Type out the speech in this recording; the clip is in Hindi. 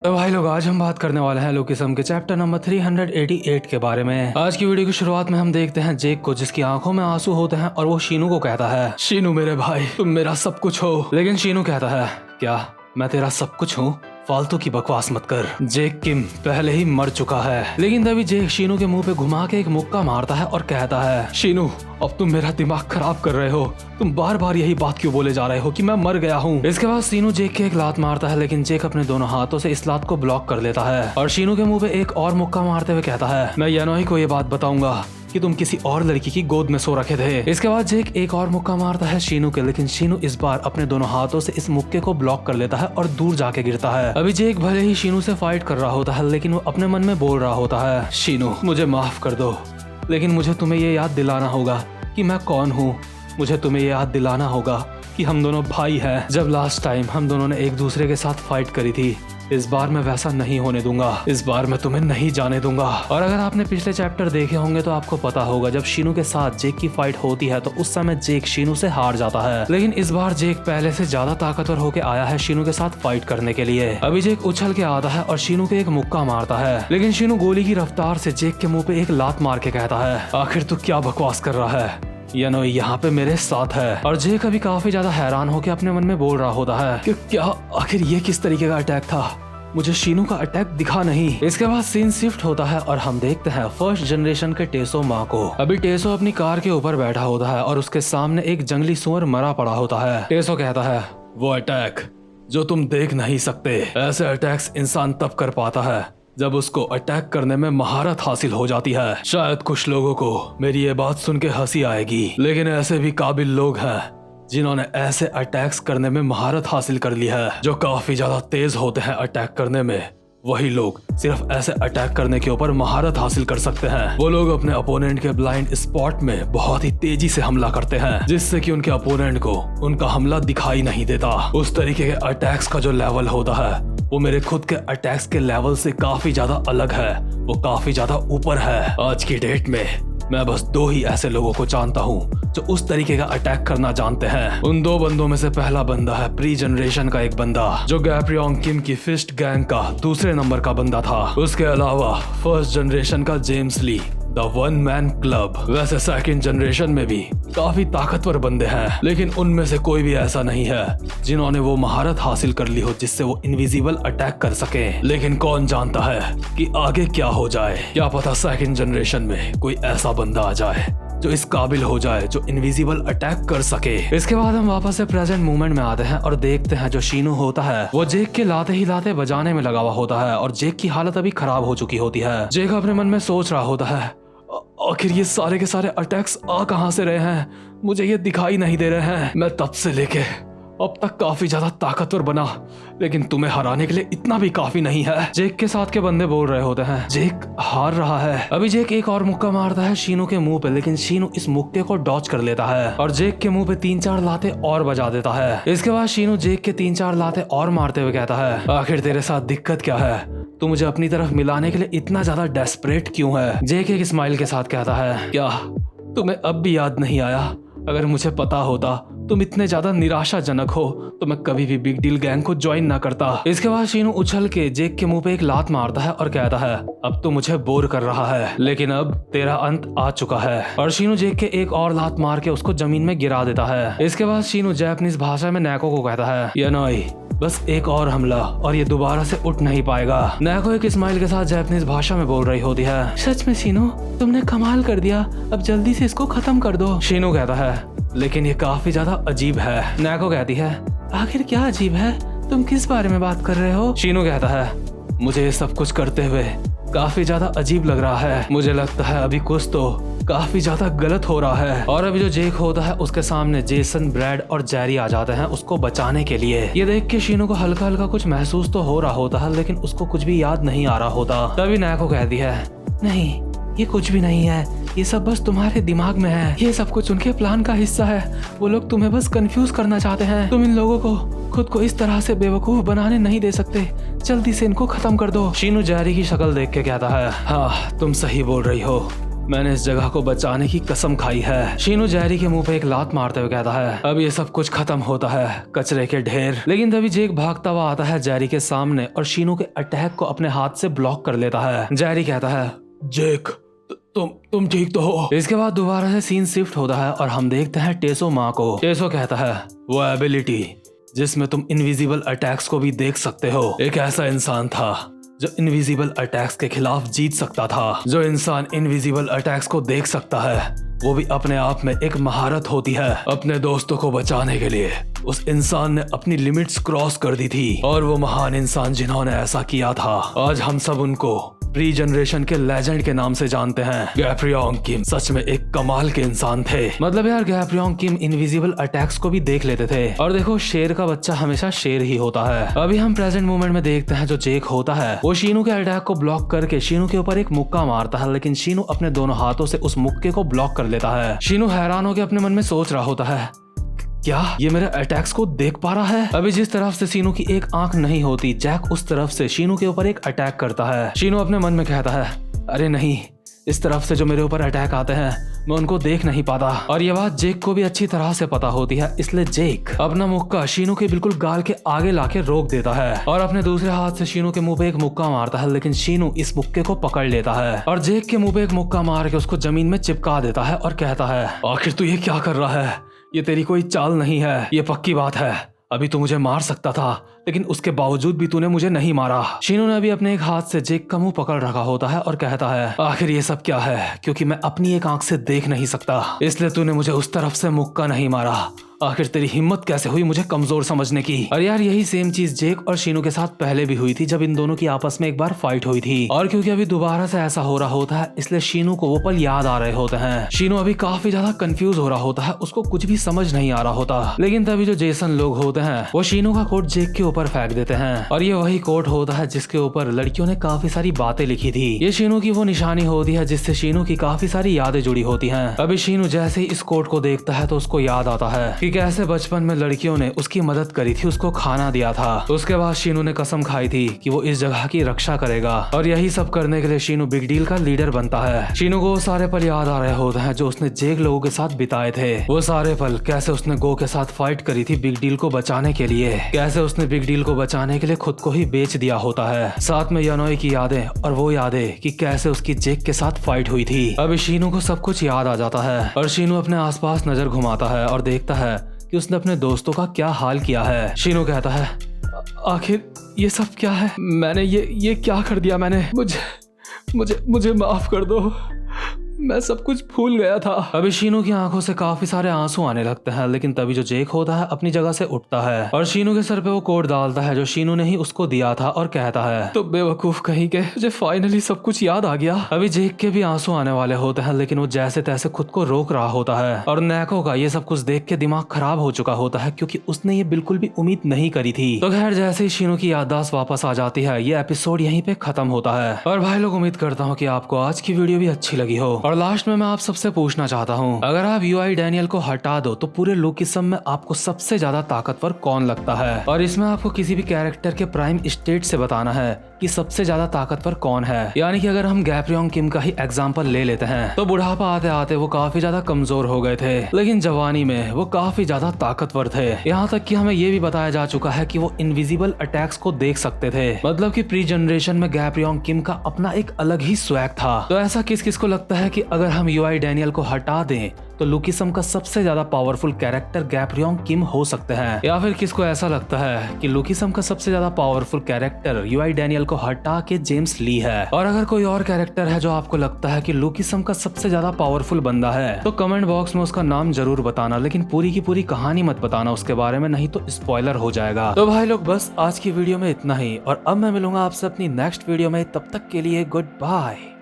तो भाई लोग आज हम बात करने वाले हैं लुकिज्म के चैप्टर नंबर 388 के बारे में। आज की वीडियो की शुरुआत में हम देखते हैं जेक को, जिसकी आंखों में आंसू होते हैं और वो शीनू को कहता है, शीनू मेरे भाई तुम मेरा सब कुछ हो। लेकिन शीनू कहता है, क्या मैं तेरा सब कुछ हूँ? फालतू की बकवास मत कर, जेक किम पहले ही मर चुका है। लेकिन तभी जेक शीनू के मुंह पे घुमा के एक मुक्का मारता है और कहता है, शीनू अब तुम मेरा दिमाग खराब कर रहे हो, तुम बार बार यही बात क्यों बोले जा रहे हो कि मैं मर गया हूँ। इसके बाद शीनू जेक के एक लात मारता है, लेकिन जेक अपने दोनों हाथों से इस लात को ब्लॉक कर लेता है और शीनू के मुंह पे एक और मुक्का मारते हुए कहता है, मैं यानोई को ये बात बताऊंगा कि तुम किसी और लड़की की गोद में सो रखे थे। इसके बाद जेक एक और मुक्का मारता है शीनू के, लेकिन शीनू इस बार अपने दोनों हाथों से इस मुक्के को ब्लॉक कर लेता है और दूर जाके गिरता है। अभी जेक भले ही शीनू से फाइट कर रहा होता है, लेकिन वो अपने मन में बोल रहा होता है, शीनू मुझे माफ कर दो, लेकिन मुझे तुम्हें ये याद दिलाना होगा कि मैं कौन हूँ। मुझे तुम्हें ये याद दिलाना होगा कि हम दोनों भाई हैं। जब लास्ट टाइम हम दोनों ने एक दूसरे के साथ फाइट करी थी, इस बार मैं वैसा नहीं होने दूंगा। इस बार मैं तुम्हें नहीं जाने दूंगा। और अगर आपने पिछले चैप्टर देखे होंगे तो आपको पता होगा, जब शीनू के साथ जेक की फाइट होती है तो उस समय जेक शीनू से हार जाता है, लेकिन इस बार जेक पहले से ज्यादा ताकतवर होकर आया है शीनू के साथ फाइट करने के लिए। अभी जेक उछल के आता है और शीनू के एक मुक्का मारता है, लेकिन शीनू गोली की रफ्तार से जेक के मुंह पे एक लात मार के कहता है, आखिर तू क्या बकवास कर रहा है, यानोई यहाँ पे मेरे साथ है। और जेक अभी काफी ज्यादा हैरान होकर अपने मन में बोल रहा होता है कि क्या आखिर ये किस तरीके का अटैक था, मुझे शीनू का अटैक दिखा नहीं। इसके बाद सीन शिफ्ट होता है और हम देखते हैं फर्स्ट जनरेशन के टेसो माँ को। अभी टेसो अपनी कार के ऊपर बैठा होता है और उसके सामने एक जंगली सुअर मरा पड़ा होता है। टेसो कहता है, वो अटैक जो तुम देख नहीं सकते, ऐसे अटैक्स इंसान तब कर पाता है जब उसको अटैक करने में महारत हासिल हो जाती है। शायद कुछ लोगों को मेरी ये बात सुन के हंसी आएगी, लेकिन ऐसे भी काबिल लोग हैं जिन्होंने ऐसे अटैक्स करने में महारत हासिल कर ली है, जो काफी ज्यादा तेज होते हैं अटैक करने में। वही लोग सिर्फ ऐसे अटैक करने के ऊपर महारत हासिल कर सकते हैं। वो लोग अपने अपोनेंट के ब्लाइंड स्पॉट में बहुत ही तेजी से हमला करते हैं, जिससे कि उनके अपोनेंट को उनका हमला दिखाई नहीं देता। उस तरीके के अटैक्स का जो लेवल होता है वो मेरे खुद के अटैक्स के लेवल से काफी ज्यादा अलग है, वो काफी ज्यादा ऊपर है। आज की डेट में मैं बस दो ही ऐसे लोगों को जानता हूँ जो उस तरीके का अटैक करना जानते हैं। उन दो बंदों में से पहला बंदा है प्री जनरेशन का एक बंदा, जो गैप्रियोंग किम की फिस्ट गैंग का दूसरे नंबर का बंदा था। उसके अलावा फर्स्ट जनरेशन का James Lee, the one man club. वैसे सेकंड जनरेशन में भी काफी ताकतवर बंदे हैं, लेकिन उनमें से कोई भी ऐसा नहीं है जिन्होंने वो महारत हासिल कर ली हो जिससे वो इनविजिबल अटैक कर सके। लेकिन कौन जानता है कि आगे क्या हो जाए, क्या पता सेकंड जनरेशन में कोई ऐसा बंदा आ जाए जो इस काबिल हो जाए, जो इनविजिबल अटैक कर सके। इसके बाद हम वापस से प्रेजेंट मोमेंट में आते हैं और देखते हैं जो शीनू होता है वो जेक के लाते ही लाते बजाने में लगा हुआ होता है और जेक की हालत अभी खराब हो चुकी होती है। जेक अपने मन में सोच रहा होता है, आखिर ये सारे के सारे अटैक्स आ कहां से रहे हैं, मुझे ये दिखाई नहीं दे रहे हैं। मैं तब से लेके अब तक काफी ज्यादा ताकतवर बना, लेकिन तुम्हें हराने के लिए इतना भी काफी नहीं है। जेक के साथ के बंदे बोल रहे होते हैं, जेक हार रहा है। अभी जेक एक और मुक्का मारता है शीनू के मुंह पे, लेकिन शीनू इस मुक्के को डॉच कर लेता है और जेक के मुंह पे 3-4 लाते और बजा देता है। इसके बाद शीनू जेक के 3-4 लाते और मारते हुए कहता है, आखिर तेरे साथ दिक्कत क्या है, तू मुझे अपनी तरफ मिलाने के लिए इतना ज्यादा डेस्परेट क्यों है। जेक एक स्माइल के साथ कहता है, क्या तुम्हें अब भी याद नहीं आया, अगर मुझे पता होता तुम इतने ज्यादा निराशाजनक हो तो मैं कभी भी बिग डील गैंग को ज्वाइन ना करता। इसके बाद शीनू उछल के जेक के मुंह पे एक लात मारता है और कहता है, अब तो मुझे बोर कर रहा है, लेकिन अब तेरा अंत आ चुका है। और शीनू जेक के एक और लात मार के उसको जमीन में गिरा देता है। इसके बाद शीनू जापानीज भाषा में नैको को कहता है, यानोई बस एक और हमला और ये दोबारा से उठ नहीं पाएगा। नैको एक स्माइल के साथ जापानीज भाषा में बोल रही होती है, सच में शीनू तुमने कमाल कर दिया, अब जल्दी से इसको खत्म कर दो। शीनू कहता है, लेकिन ये काफी ज्यादा अजीब है। नैको कहती है, आखिर क्या अजीब है, तुम किस बारे में बात कर रहे हो। शीनू कहता है, मुझे ये सब कुछ करते हुए काफी ज्यादा अजीब लग रहा है, मुझे लगता है अभी कुछ तो काफी ज्यादा गलत हो रहा है। और अभी जो जेक होता है उसके सामने जेसन, ब्रैड और जेरी आ जाते हैं उसको बचाने के लिए। ये देख के शीनू को हल्का हल्का कुछ महसूस तो हो रहा होता है, लेकिन उसको कुछ भी याद नहीं आ रहा होता। तभी नैको कहती है, नहीं ये कुछ भी नहीं है, ये सब बस तुम्हारे दिमाग में है, ये सब कुछ उनके प्लान का हिस्सा है, वो लोग तुम्हें बस कंफ्यूज करना चाहते हैं, तुम इन लोगों को खुद को इस तरह से बेवकूफ बनाने नहीं दे सकते, जल्दी से इनको खत्म कर दो। शीनू जेरी की शक्ल देख के कहता है, हाँ तुम सही बोल रही हो, मैंने इस जगह को बचाने की कसम खाई है। शीनू जेरी के मुंह पे एक लात मारते हुए कहता है, अब ये सब कुछ खत्म होता है, कचरे के ढेर। लेकिन तभी जेक भागता हुआ आता है जेरी के सामने और शीनू के अटैक को अपने हाथ से ब्लॉक कर लेता है। जेरी कहता है, जेक तुम ठीक तो हो? इसके बाद दोबारा से सीन शिफ्ट होता है और हम देखते हैं टेसो माँ को। टेसो कहता है, वो एबिलिटी जिसमें तुम इनविजिबल अटैक्स को भी देख सकते हो, एक ऐसा इंसान था जो इनविजिबल अटैक्स के खिलाफ जीत सकता था। जो इंसान इनविजिबल अटैक्स को देख सकता है वो भी अपने आप में एक महारत होती है। अपने दोस्तों को बचाने के लिए उस इंसान ने अपनी लिमिट्स क्रॉस कर दी थी और वो महान इंसान जिन्होंने ऐसा किया था, आज हम सब उनको प्री जनरेशन के लेजेंड के नाम से जानते हैं। गैप्रियोंग किम सच में एक कमाल के इंसान थे। मतलब यार गैप्रियोंग किम इनविजिबल अटैक्स को भी देख लेते थे। और देखो शेर का बच्चा हमेशा शेर ही होता है। अभी हम प्रेजेंट मोमेंट में देखते हैं जो जेक होता है वो शीनू के अटैक को ब्लॉक करके शीनू के ऊपर एक मुक्का मारता है, लेकिन शीनू अपने दोनों हाथों से उस मुक्के को ब्लॉक कर लेता है। शीनू हैरान होकर अपने मन में सोच रहा होता है, क्या ये मेरे अटैक्स को देख पा रहा है? अभी जिस तरफ से शीनू की एक आंख नहीं होती, जैक उस तरफ से शीनू के ऊपर एक अटैक करता है। शीनू अपने मन में कहता है, अरे नहीं, इस तरफ से जो मेरे ऊपर अटैक आते हैं मैं उनको देख नहीं पाता। और ये बात जेक को भी अच्छी तरह से पता होती है, इसलिए जेक अपना मुक्का शीनू के बिल्कुल गाल के आगे लाके रोक देता है और अपने दूसरे हाथ से शीनू के मुंह पे एक मुक्का मारता है, लेकिन शीनू इस मुक्के को पकड़ लेता है और जेक के मुंह पे एक मुक्का मार के उसको जमीन में चिपका देता है और कहता है, आखिर तू ये क्या कर रहा है? ये तेरी कोई चाल नहीं है, ये पक्की बात है। अभी तू मुझे मार सकता था लेकिन उसके बावजूद भी तूने मुझे नहीं मारा। शीनू ने अभी अपने एक हाथ से जेक का मुंह पकड़ रखा होता है और कहता है, आखिर ये सब क्या है? क्योंकि मैं अपनी एक आंख से देख नहीं सकता इसलिए तूने मुझे उस तरफ से मुक्का नहीं मारा। आखिर तेरी हिम्मत कैसे हुई मुझे कमजोर समझने की? और यार यही सेम चीज जेक और शीनू के साथ पहले भी हुई थी जब इन दोनों की आपस में एक बार फाइट हुई थी। और क्योंकि अभी दोबारा से ऐसा हो रहा होता है इसलिए शीनू को वो पल याद आ रहे होते हैं। शीनू अभी काफी ज्यादा कंफ्यूज हो रहा होता है, उसको कुछ भी समझ नहीं आ रहा होता। लेकिन तभी जो जेसन लोग होते हैं वो शीनू का कोट जेक के ऊपर फेंक देते हैं और ये वही कोट होता है जिसके ऊपर लड़कियों ने काफी सारी बातें लिखी थी। ये शीनू की वो निशानी होती है जिससे शीनू की काफी सारी यादें जुड़ी होती हैं। अभी शीनू जैसे ही इस कोट को देखता है तो उसको याद आता है कि कैसे बचपन में लड़कियों ने उसकी मदद करी थी, उसको खाना दिया था। उसके बाद शीनू ने कसम खाई थी कि वो इस जगह की रक्षा करेगा और यही सब करने के लिए शीनू बिग डील का लीडर बनता है। शीनू को वो सारे पल याद आ रहे होते हैं जो उसने जेक लोगों के साथ बिताए थे। वो सारे पल कैसे उसने गो के साथ फाइट करी थी बिग डील को बचाने के लिए, कैसे उसने बिग डील को बचाने के लिए खुद को ही बेच दिया होता है। साथ में यानोई की यादें और वो यादें कि कैसे उसकी जेक के साथ फाइट हुई थी। अभी शीनू को सब कुछ याद आ जाता है और शीनू अपने आसपास नजर घुमाता है और देखता है कि उसने अपने दोस्तों का क्या हाल किया है। शीनू कहता है, आखिर ये सब क्या है? मैंने ये क्या कर दिया? मैंने मुझे माफ कर दो, मैं सब कुछ भूल गया था। अभी शीनू की आंखों से काफी सारे आंसू आने लगते हैं, लेकिन तभी जो जेक होता है अपनी जगह से उठता है और शीनू के सर पे वो कोट डालता है जो शीनू ने ही उसको दिया था और कहता है, तो बेवकूफ कहीं के, मुझे फाइनली सब कुछ याद आ गया। अभी जेक के भी आंसू आने वाले होते हैं लेकिन वो जैसे तैसे खुद को रोक रहा होता है और नैको का ये सब कुछ देख के दिमाग खराब हो चुका होता है क्योंकि उसने ये बिल्कुल भी उम्मीद नहीं करी थी। तो खैर जैसे ही शीनू की याददाश्त वापस आ जाती है ये एपिसोड यहीं पे खत्म होता है। और भाई लोग उम्मीद करता हूँ कि आपको आज की वीडियो भी अच्छी लगी हो। और लास्ट में मैं आप सबसे पूछना चाहता हूँ, अगर आप यूआई डैनियल को हटा दो तो पूरे लोकिसम में आपको सबसे ज्यादा ताकतवर कौन लगता है? और इसमें आपको किसी भी कैरेक्टर के प्राइम स्टेट से बताना है कि सबसे ज्यादा ताकतवर कौन है। यानी कि अगर हम गैप्रियोंग किम का ही एग्जांपल ले लेते हैं तो बुढ़ापा आते आते वो काफी ज्यादा कमजोर हो गए थे लेकिन जवानी में वो काफी ज्यादा ताकतवर थे। यहाँ तक कि हमें ये भी बताया जा चुका है कि वो इनविजिबल अटैक्स को देख सकते थे। मतलब कि प्री जनरेशन में गैप्रियोंग किम का अपना एक अलग ही स्वैग था। तो ऐसा किस किस को लगता है कि अगर हम यूआई डैनियल को हटा दें तो लुकिसम का सबसे ज्यादा पावरफुल कैरेक्टर गैप्रियोंग किम हो सकते हैं? या फिर किसको ऐसा लगता है कि लुकिसम का सबसे ज्यादा पावरफुल कैरेक्टर यूआई डैनियल को हटा के जेम्स ली है? और अगर कोई और कैरेक्टर है जो आपको लगता है कि लुकिसम का सबसे ज्यादा पावरफुल बंदा है तो कमेंट बॉक्स में उसका नाम जरूर बताना, लेकिन पूरी की पूरी कहानी मत बताना उसके बारे में, नहीं तो स्पॉइलर हो जाएगा। तो भाई लोग बस आज की वीडियो में इतना ही और अब मैं मिलूंगा आपसे अपनी नेक्स्ट वीडियो में, तब तक के लिए गुड बाय।